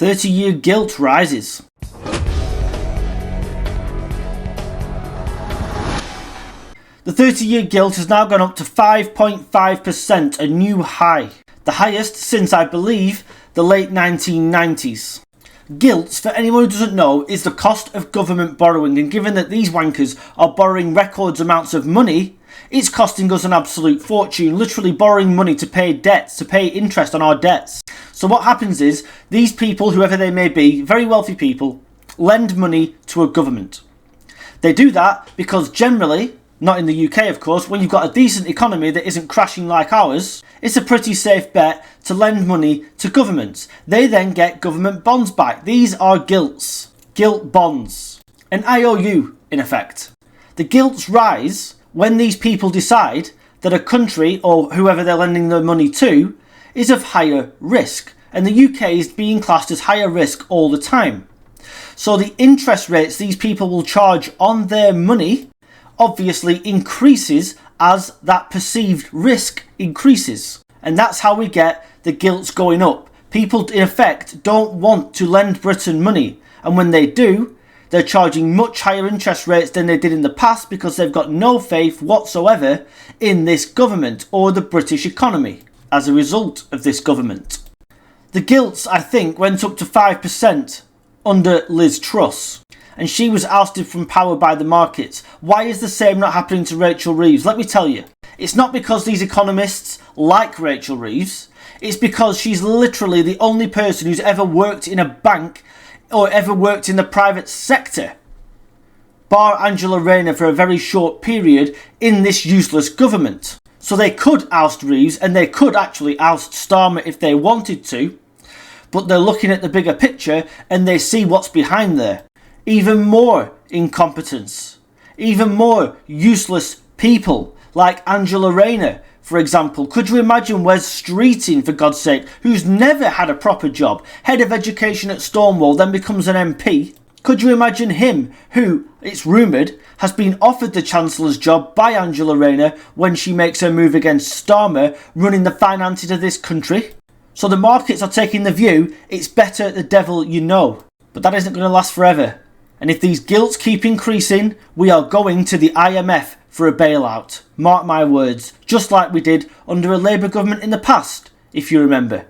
30-year gilt rises. The 30-year gilt has now gone up to 5.5%, a new high. The highest since, I believe, the late 1990s. Gilts, for anyone who doesn't know, is the cost of government borrowing, and given that these wankers are borrowing records amounts of money, it's costing us an absolute fortune, literally borrowing money to pay debts, to pay interest on our debts. So what happens is, these people, whoever they may be, very wealthy people, lend money to a government. They do that because generally, not in the UK of course, when you've got a decent economy that isn't crashing like ours, it's a pretty safe bet to lend money to governments. They then get government bonds back. These are gilts, gilt bonds, an IOU in effect. The gilts rise when these people decide that a country, or whoever they're lending their money to, is of higher risk. And the UK is being classed as higher risk all the time. So the interest rates these people will charge on their money obviously increases as that perceived risk increases. And that's how we get the gilts going up. People in effect don't want to lend Britain money, and when they do, they're charging much higher interest rates than they did in the past because they've got no faith whatsoever in this government or the British economy as a result of this government. The gilts, I think, went up to 5% under Liz Truss, and she was ousted from power by the markets. Why is the same not happening to Rachel Reeves? Let me tell you. It's not because these economists like Rachel Reeves. It's because she's literally the only person who's ever worked in a bank or ever worked in the private sector, bar Angela Rayner for a very short period in this useless government. So they could oust Reeves, and they could actually oust Starmer if they wanted to, but they're looking at the bigger picture and they see what's behind there. Even more incompetence, even more useless people like Angela Rayner, for example. Could you imagine Wes Streeting, for God's sake, who's never had a proper job, head of education at Stonewall, then becomes an MP? Could you imagine him, who, it's rumoured, has been offered the Chancellor's job by Angela Rayner when she makes her move against Starmer, running the finances of this country? So the markets are taking the view, it's better the devil you know. But that isn't going to last forever. And if these gilts keep increasing, we are going to the IMF for a bailout. Mark my words, just like we did under a Labour government in the past, if you remember.